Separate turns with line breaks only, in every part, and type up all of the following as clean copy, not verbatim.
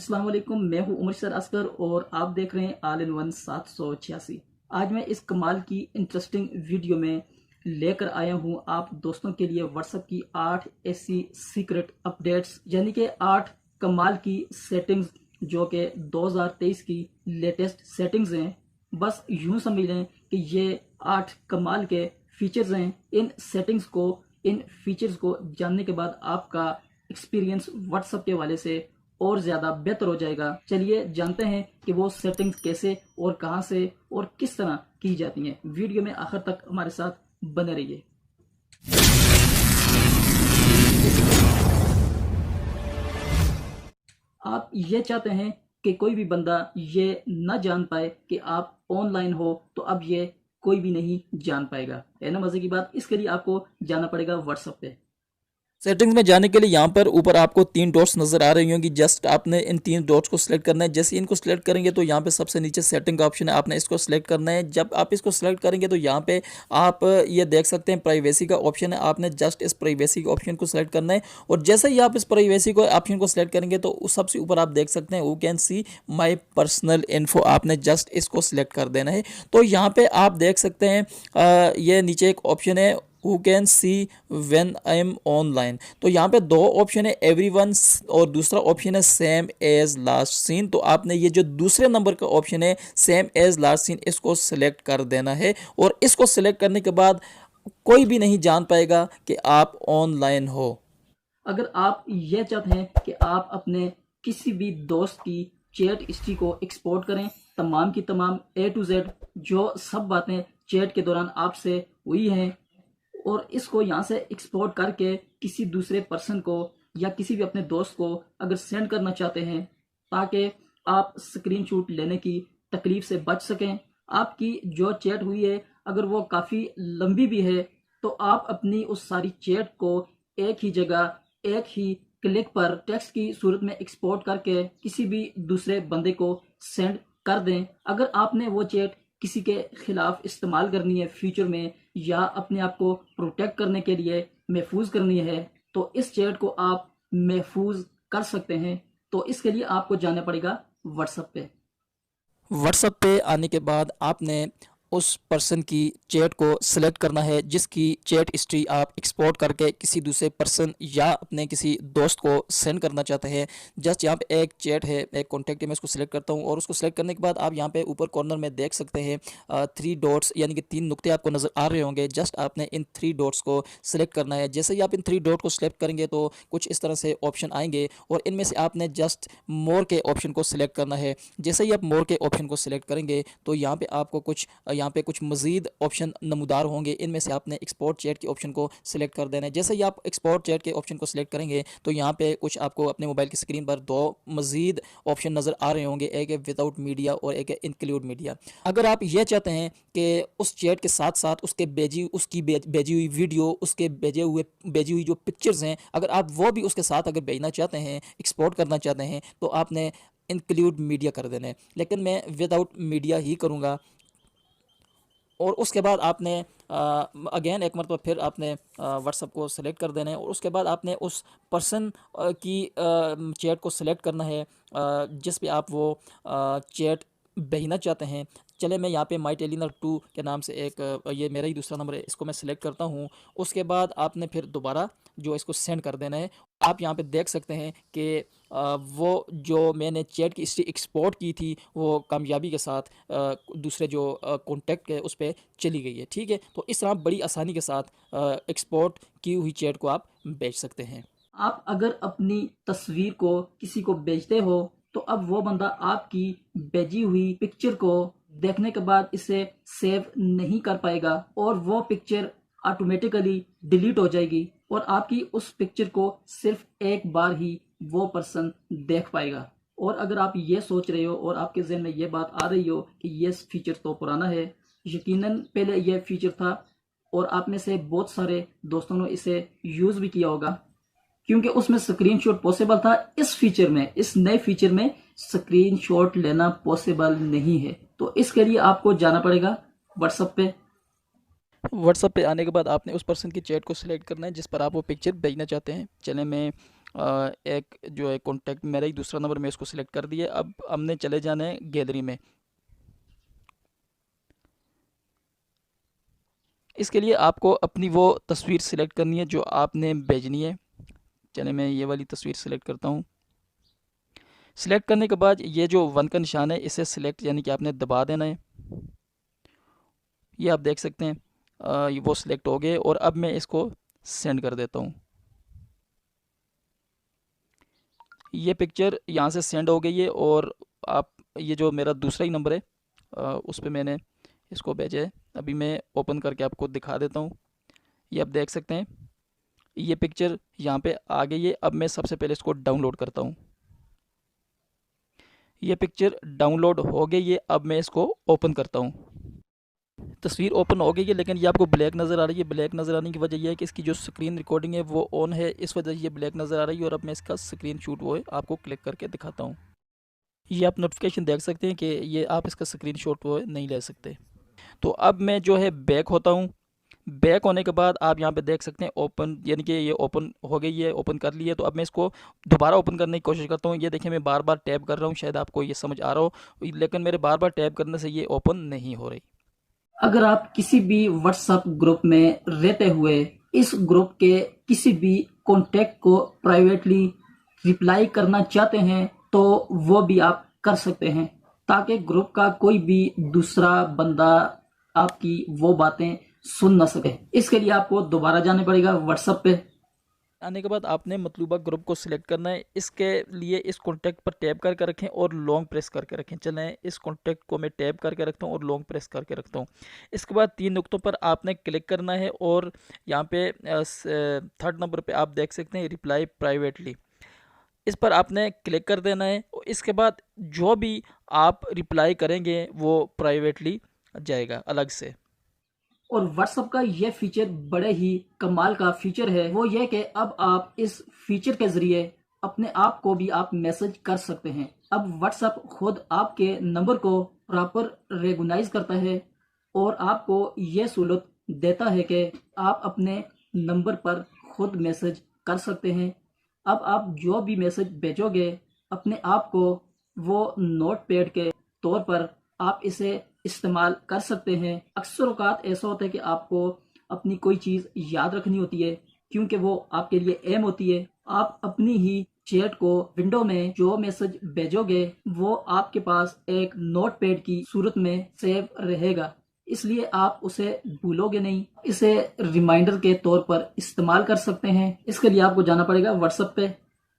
अस्सलाम वालेकुम, मैं हूं उमर सर असगर और आप देख रहे हैं ऑल इन वन 786। आज मैं इस कमाल की इंटरेस्टिंग वीडियो में लेकर आया हूं आप दोस्तों के लिए व्हाट्सएप की 8 ऐसी सीक्रेट अपडेट्स, यानी कि 8 कमाल की सेटिंग्स जो कि 2023 की लेटेस्ट सेटिंग्स हैं। बस यूं समझ लें कि ये 8 कमाल के फीचर्स हैं। इन फीचर्स को जानने के बाद आपका एक्सपीरियंस व्हाट्सएप के वाले से और ज़्यादा बेहतर हो जाएगा। चलिए जानते हैं कि वो सेटिंग्स कैसे और कहां से और किस तरह की जाती हैं। वीडियो में आखिर तक हमारे साथ बने रहिए। आप ये चाहते हैं कि कोई भी बंदा ये ना जान पाए कि आप ऑनलाइन हो, तो अब ये कोई भी नहीं जान पाएगा। है ना मजे की बात। इसके लिए आपको जाना पड़ेगा व्हाट्सएप पे।
सेटिंग्स में जाने के लिए यहाँ पर ऊपर आपको 3 डॉट्स नज़र आ रही होंगी। जस्ट आपने इन 3 डॉट्स को सिलेक्ट करना है। जैसे इनको सिलेक्ट करेंगे तो यहाँ पे सबसे नीचे सेटिंग का ऑप्शन है, आपने इसको सिलेक्ट करना है। जब आप इसको सिलेक्ट करेंगे तो यहाँ पे आप ये देख सकते हैं प्राइवेसी का ऑप्शन है। आपने जस्ट इस प्राइवेसी के ऑप्शन को सिलेक्ट करना है और जैसे ही आप इस प्राइवेसी को ऑप्शन को सिलेक्ट करेंगे तो उस सबसे ऊपर आप देख सकते हैं who can see my personal info. आपने जस्ट इसको सिलेक्ट कर देना है। तो यहाँ पे आप देख सकते हैं ये नीचे एक ऑप्शन है who can see when I am online. तो यहाँ पे 2 ऑप्शन है, एवरीवन और दूसरा ऑप्शन है सेम एज लास्ट सीन। तो आपने ये जो दूसरे नंबर का ऑप्शन है सेम एज लास्ट सीन, इसको सिलेक्ट कर देना है और इसको सिलेक्ट करने के बाद कोई भी नहीं जान पाएगा कि आप ऑनलाइन हो।
अगर आप ये चाहते हैं कि आप अपने किसी भी दोस्त की चैट हिस्ट्री को एक्सपोर्ट करें, तमाम की तमाम A to Z जो सब बातें चैट के दौरान आपसे हुई हैं, और इसको यहाँ से एक्सपोर्ट करके किसी दूसरे पर्सन को या किसी भी अपने दोस्त को अगर सेंड करना चाहते हैं, ताकि आप स्क्रीनशॉट लेने की तकलीफ से बच सकें। आपकी जो चैट हुई है अगर वो काफ़ी लंबी भी है, तो आप अपनी उस सारी चैट को एक ही जगह एक ही क्लिक पर टेक्स्ट की सूरत में एक्सपोर्ट करके किसी भी दूसरे बंदे को सेंड कर दें। अगर आपने वो चैट किसी के खिलाफ इस्तेमाल करनी है फ्यूचर में, या अपने आप को प्रोटेक्ट करने के लिए महफूज करनी है, तो इस चैट को आप महफूज कर सकते हैं। तो इसके लिए आपको जाना पड़ेगा व्हाट्सएप पे।
व्हाट्सएप पे आने के बाद आपने उस पर्सन की चैट को सिलेक्ट करना है जिसकी चैट हिस्ट्री आप एक्सपोर्ट करके किसी दूसरे पर्सन या अपने किसी दोस्त को सेंड करना चाहते हैं। जस्ट यहाँ पे एक चैट है, एक कॉन्टैक्ट है, मैं उसको सिलेक्ट करता हूँ और उसको सिलेक्ट करने के बाद आप यहाँ पे ऊपर कॉर्नर में देख सकते हैं 3 डॉट्स, यानी कि 3 नुक्ते आपको नज़र आ रहे होंगे। जस्ट आपने इन 3 डॉट्स को सिलेक्ट करना है। जैसे ही आप इन 3 डॉट को सिलेक्ट करेंगे तो कुछ इस तरह से ऑप्शन आएंगे और इनमें से आपने जस्ट मोर के ऑप्शन को सिलेक्ट करना है। जैसे ही आप मोर के ऑप्शन को सिलेक्ट करेंगे तो यहाँ पे आपको यहाँ पे कुछ मज़ीद ऑप्शन नमूदार होंगे। इनमें से आपने एक्सपोर्ट चैट के ऑप्शन को सिलेक्ट कर देना है। जैसे ही आप एक्सपोर्ट चैट के ऑप्शन को सिलेक्ट करेंगे तो यहाँ पे कुछ आपको अपने मोबाइल की स्क्रीन पर 2 मज़ीद ऑप्शन नज़र आ रहे होंगे, एक है विदाउट मीडिया और एक है इंक्लूड मीडिया। अगर आप ये चाहते हैं कि उस चैट के साथ साथ उसकी भेजी हुई वीडियो, उसके भेजी हुई जो पिक्चर्स हैं, अगर आप वो भी उसके साथ अगर भेजना चाहते हैं, एक्सपोर्ट करना चाहते हैं, तो आपने इंक्लूड मीडिया कर देना है। लेकिन मैं विदाउट मीडिया ही करूँगा। और उसके बाद आपने अगेन एक मरतबा फिर आपने व्हाट्सएप को सिलेक्ट कर देना है और उसके बाद आपने उस पर्सन की चैट को सिलेक्ट करना है जिस पे आप वो चैट भेजना चाहते हैं। चले मैं यहाँ पे माई टेलीनर 2 के नाम से एक ये मेरा ही दूसरा नंबर है, इसको मैं सिलेक्ट करता हूँ। उसके बाद आपने फिर दोबारा जो इसको सेंड कर देना है। आप यहाँ पे देख सकते हैं कि वो जो मैंने चैट की हिस्ट्री एक्सपोर्ट की थी वो कामयाबी के साथ दूसरे जो कॉन्टैक्ट है उस पर चली गई है। ठीक है, तो इस तरह बड़ी आसानी के साथ एक्सपोर्ट की हुई चैट को आप भेज सकते हैं।
आप अगर अपनी तस्वीर को किसी को भेजते हो, तो अब वो बंदा आपकी भेजी हुई पिक्चर को देखने के बाद इसे सेव नहीं कर पाएगा और वो पिक्चर ऑटोमेटिकली डिलीट हो जाएगी और आपकी उस पिक्चर को सिर्फ एक बार ही वो पर्सन देख पाएगा। और अगर आप ये सोच रहे हो और आपके जहन में ये बात आ रही हो कि ये फीचर तो पुराना है, यकीनन पहले ये फीचर था और आप में से बहुत सारे दोस्तों ने इसे यूज भी किया होगा, क्योंकि उसमें स्क्रीनशॉट पॉसिबल था। इस नए फीचर में स्क्रीनशॉट लेना पॉसिबल नहीं है। तो इसके लिए आपको जाना पड़ेगा व्हाट्सएप पे।
व्हाट्सएप पे आने के बाद आपने उस पर्सन की चैट को सिलेक्ट करना है जिस पर आप वो पिक्चर भेजना चाहते हैं। चलें मैं एक जो है कॉन्टैक्ट मेरा ही दूसरा नंबर मैं इसको सिलेक्ट कर दिया। अब हमने चले जाना है गैलरी में। इसके लिए आपको अपनी वो तस्वीर सिलेक्ट करनी है जो आपने भेजनी है। चले मैं ये वाली तस्वीर सिलेक्ट करता हूँ। सिलेक्ट करने के बाद ये जो वन का निशान है इसे सिलेक्ट यानी कि आपने दबा देना है। ये आप देख सकते हैं ये वो सिलेक्ट हो गए और अब मैं इसको सेंड कर देता हूँ। ये पिक्चर यहाँ से सेंड हो गई है और आप ये जो मेरा दूसरा ही नंबर है उस पर मैंने इसको भेजा है। अभी मैं ओपन करके आपको दिखा देता हूँ। ये आप देख सकते हैं ये पिक्चर यहाँ पे आ गई है। अब मैं सबसे पहले इसको डाउनलोड करता हूँ। ये पिक्चर डाउनलोड हो गई है। अब मैं इसको ओपन करता हूँ। तस्वीर ओपन हो गई है लेकिन ये आपको ब्लैक नज़र आ रही है। ब्लैक नज़र आने की वजह यह है कि इसकी जो स्क्रीन रिकॉर्डिंग है वो ऑन है, इस वजह से ये ब्लैक नज़र आ रही है। और अब मैं इसका स्क्रीन शॉट वो है आपको क्लिक करके दिखाता हूँ। ये आप नोटिफिकेशन देख सकते हैं कि ये आप इसका स्क्रीन शॉट वो नहीं ले सकते। तो अब मैं जो है बैक होता हूँ। बैक होने के बाद आप यहाँ पे देख सकते हैं ओपन, यानी कि ये ओपन हो गई है, ओपन कर ली है। तो अब मैं इसको दोबारा ओपन करने की कोशिश करता हूँ। ये देखिए मैं बार बार टैप कर रहा हूँ, शायद आपको ये समझ आ रहा हो, लेकिन मेरे बार बार टैप करने से ये ओपन नहीं हो रही।
अगर आप किसी भी व्हाट्सएप ग्रुप में रहते हुए इस ग्रुप के किसी भी कॉन्टेक्ट को प्राइवेटली रिप्लाई करना चाहते हैं तो वो भी आप कर सकते हैं, ताकि ग्रुप का कोई भी दूसरा बंदा आपकी वो बातें सुन न सके। इसके लिए आपको दोबारा जाना पड़ेगा व्हाट्सएप पे।
आने के बाद आपने मतलूबा ग्रुप को सिलेक्ट करना है। इसके लिए इस कॉन्टैक्ट पर टैप करके रखें और लॉन्ग प्रेस करके रखें। चलें इस कॉन्टैक्ट को मैं टैप करके रखता हूँ और लॉन्ग प्रेस करके रखता हूँ। इसके बाद 3 नुक्तों पर आपने क्लिक करना है और यहाँ पे थर्ड नंबर पे आप देख सकते हैं रिप्लाई प्राइवेटली, इस पर आपने क्लिक कर देना है। और इसके बाद जो भी आप रिप्लाई करेंगे वो प्राइवेटली जाएगा अलग से।
और व्हाट्सएप का यह फीचर बड़े ही कमाल का फीचर है, वो ये कि अब आप इस फीचर के जरिए अपने आप को भी आप मैसेज कर सकते हैं। अब व्हाट्सएप खुद आपके नंबर को प्रॉपर रेगुनाइज करता है और आपको यह सहूलत देता है कि आप अपने नंबर पर खुद मैसेज कर सकते हैं। अब आप जो भी मैसेज भेजोगे अपने आप को, वो नोट पैड के तौर पर आप इसे इस्तेमाल कर सकते हैं। अक्सर औकात ऐसा होता है कि आपको अपनी कोई चीज़ याद रखनी होती है, क्योंकि वो आपके लिए अहम होती है। आप अपनी ही चैट को विंडो में जो मैसेज भेजोगे वो आपके पास एक नोटपैड की सूरत में सेव रहेगा, इसलिए आप उसे भूलोगे नहीं। इसे रिमाइंडर के तौर पर इस्तेमाल कर सकते हैं। इसके लिए आपको जाना पड़ेगा व्हाट्सएप पे।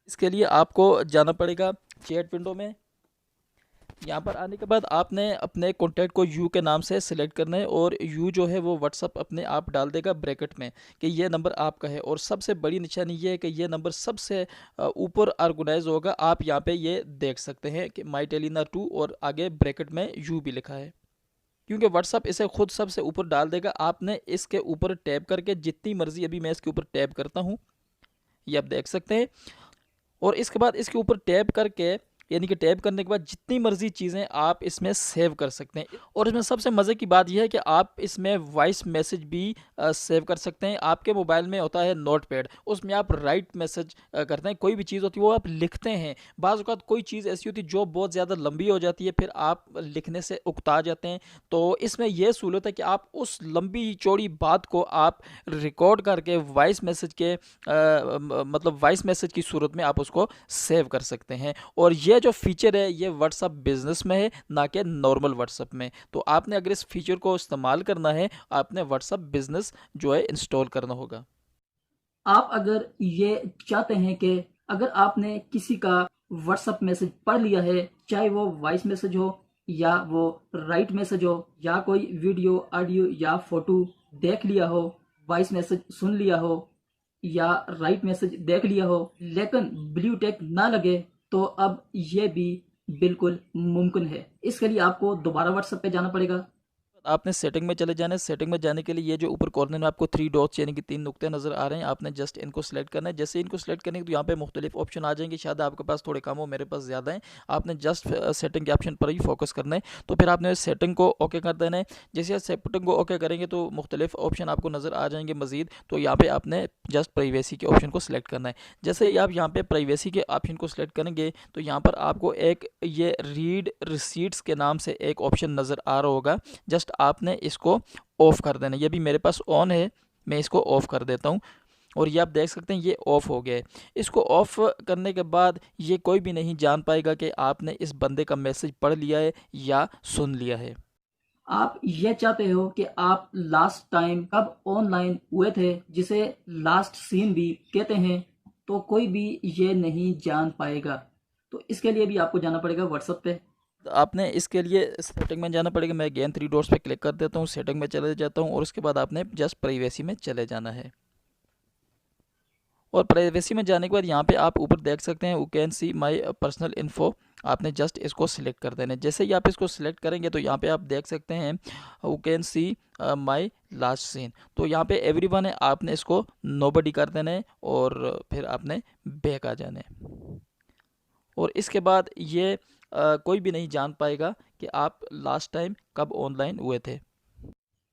इसके लिए आपको जाना पड़ेगा चैट विंडो में। यहाँ पर आने के बाद आपने अपने कॉन्टैक्ट को यू के नाम से सिलेक्ट करना है और यू जो है वो व्हाट्सअप अपने आप डाल देगा ब्रैकेट में कि ये नंबर आपका है। और सबसे बड़ी निशानी ये है कि ये नंबर सबसे ऊपर ऑर्गेनाइज होगा। आप यहाँ पे ये देख सकते हैं कि माई टेलीना 2 और आगे ब्रैकेट में यू भी लिखा है, क्योंकि व्हाट्सअप इसे खुद सबसे ऊपर डाल देगा। आपने इसके ऊपर टैप करके जितनी मर्जी, अभी मैं इसके ऊपर टैप करता हूँ, ये आप देख सकते हैं। और इसके बाद इसके ऊपर टैप करके, यानी कि टैप करने के बाद जितनी मर्जी चीज़ें आप इसमें सेव कर सकते हैं। और इसमें सबसे मज़े की बात यह है कि आप इसमें वॉइस मैसेज भी सेव कर सकते हैं। आपके मोबाइल में होता है नोटपैड, उसमें आप राइट मैसेज करते हैं, कोई भी चीज़ होती है वो आप लिखते हैं। बाज़ औक़ात कोई चीज़ ऐसी होती है जो बहुत ज़्यादा लंबी हो जाती है, फिर आप लिखने से उकता जाते हैं। तो इसमें यह सहूलत है कि आप उस लंबी चौड़ी बात को आप रिकॉर्ड करके वॉइस मैसेज के मतलब वॉइस मैसेज की सूरत में आप उसको सेव कर सकते हैं। और ये जो फीचर है ये व्हाट्सअप बिजनेस में है, ना कि नॉर्मल व्हाट्सअप में। तो आपने अगर इस फीचर को इस्तेमाल करना है, आपने व्हाट्सअप बिजनेस जो है इंस्टॉल करना होगा।
आप अगर ये चाहते हैं कि अगर आपने किसी का व्हाट्सएप मैसेज पढ़ लिया है, चाहे वो वॉइस मैसेज हो या वो राइट मैसेज हो या कोई वीडियो ऑडियो या फोटो देख लिया हो, वॉइस मैसेज सुन लिया हो या राइट मैसेज देख लिया हो, लेकिन ब्लू टिक ना लगे, तो अब ये भी बिल्कुल मुमकिन है। इसके लिए आपको दोबारा व्हाट्सएप पे जाना पड़ेगा।
आपने सेटिंग में चले जाना है। सेटिंग में जाने के लिए ये जो ऊपर कॉर्नर में आपको 3 डॉट्स यानी कि 3 नुक्ते नज़र आ रहे हैं, आपने जस्ट इनको सेलेक्ट करना है। जैसे इनको सेलेक्ट करेंगे तो यहाँ पे मुख्तलिफ ऑप्शन आ जाएंगे, शायद आपके पास थोड़े कम हो, मेरे पास ज़्यादा हैं। आपने जस्ट सेटिंग के ऑप्शन पर ही फोकस करना है। तो फिर आपने सेटिंग को ओके कर देना है। जैसे आप सेटिंग को ओके करेंगे तो मुख्तलिफ ऑप्शन आपको नज़र आ जाएंगे मज़ीद। तो यहाँ पर आपने जस्ट प्राइवेसी के ऑप्शन को सिलेक्ट करना है। जैसे ही आप यहाँ पर प्राइवेसी के ऑप्शन को सिलेक्ट करेंगे तो यहाँ पर आपको एक ये रीड रिसीट्स के नाम से एक ऑप्शन नज़र आ रहा होगा। जस्ट आपने इसको ऑफ कर देना। ये भी मेरे पास ऑन है, मैं इसको ऑफ कर देता हूँ और ये आप देख सकते हैं ये ऑफ हो गया है। इसको ऑफ करने के बाद ये कोई भी नहीं जान पाएगा कि आपने इस बंदे का मैसेज पढ़ लिया है या सुन लिया है।
आप ये चाहते हो कि आप लास्ट टाइम कब ऑनलाइन हुए थे, जिसे लास्ट सीन भी कहते हैं, तो कोई भी ये नहीं जान पाएगा। तो इसके लिए भी आपको जाना पड़ेगा व्हाट्सएप पे।
तो आपने इसके लिए सेटिंग में जाना पड़ेगा। मैं अगेन 3 डॉट्स पे क्लिक कर देता हूँ, सेटिंग में चले जाता हूँ और उसके बाद आपने जस्ट प्राइवेसी में चले जाना है। और प्राइवेसी में जाने के बाद यहाँ पे आप ऊपर देख सकते हैं you can see my personal info. आपने जस्ट इसको सिलेक्ट कर देना है। जैसे ही आप इसको सिलेक्ट करेंगे तो यहाँ पे आप देख सकते हैं you can see my last scene. तो यहाँ पे एवरीवन है, आपने इसको नोबडी कर देना है और फिर आपने बैक आ जाना है। और इसके बाद ये कोई भी नहीं जान पाएगा कि आप लास्ट टाइम कब ऑनलाइन हुए थे।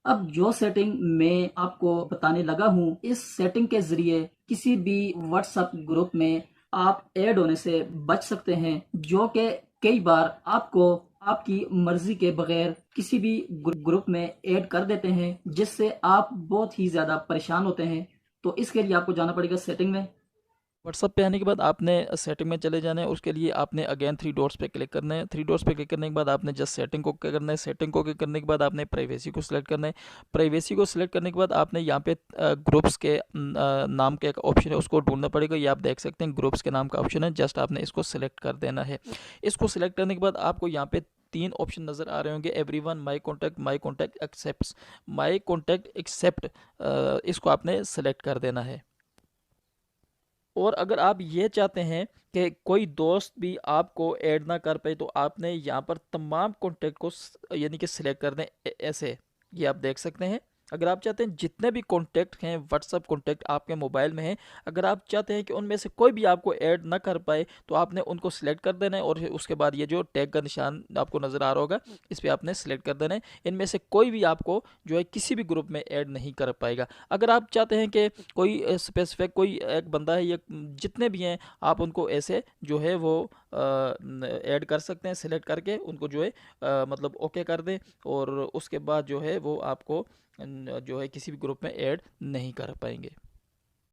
अब जो सेटिंग मैं आपको बताने लगा हूँ, इस सेटिंग के जरिए किसी भी व्हाट्सएप ग्रुप में आप ऐड होने से बच सकते हैं, जो कि कई बार आपको आपकी मर्जी के बगैर किसी भी ग्रुप में ऐड कर देते हैं, जिससे आप बहुत ही ज्यादा परेशान होते हैं। तो इसके लिए आपको जाना पड़ेगा सेटिंग में।
व्हाट्सअप पे आने के बाद आपने सेटिंग में चले जाना है। उसके लिए आपने अगेन 3 डॉट्स पे क्लिक करना है। 3 डॉट्स पे क्लिक करने के बाद आपने जस्ट सेटिंग को क्या करना है। सेटिंग को क्लिक करने के बाद आपने प्राइवेसी को सिलेक्ट करना है। प्राइवेसी को सिलेक्ट करने के बाद आपने यहाँ पे ग्रुप्स के नाम का एक ऑप्शन है, उसको ढूंढना पड़ेगा। ये आप देख सकते हैं ग्रुप्स के नाम का ऑप्शन है, जस्ट आपने इसको सिलेक्ट कर देना है। इसको सिलेक्ट करने के बाद आपको यहाँ पे 3 ऑप्शन नज़र आ रहे होंगे, everyone, my contact except. My contact except इसको आपने सेलेक्ट कर देना है। और अगर आप ये चाहते हैं कि कोई दोस्त भी आपको ऐड ना कर पाए तो आपने यहाँ पर तमाम कॉन्टैक्ट को यानी कि सिलेक्ट कर दें ऐसे। ये आप देख सकते हैं। अगर आप चाहते हैं जितने भी कॉन्टैक्ट हैं व्हाट्सअप कॉन्टैक्ट आपके मोबाइल में हैं, अगर आप चाहते हैं कि उनमें से कोई भी आपको ऐड ना कर पाए तो आपने उनको सिलेक्ट कर देना है और फिर उसके बाद ये जो टैग का निशान आपको नज़र आ रहा होगा इस पर आपने सिलेक्ट कर देना है। इनमें से कोई भी आपको जो है किसी भी ग्रुप में ऐड नहीं कर पाएगा। अगर आप चाहते हैं कि कोई स्पेसिफिक कोई एक बंदा है या जितने भी हैं आप उनको ऐसे जो है वो ऐड कर सकते हैं, सिलेक्ट करके उनको जो है मतलब ओके कर दें और उसके बाद जो है वो आपको जो है किसी भी ग्रुप में ऐड नहीं कर पाएंगे।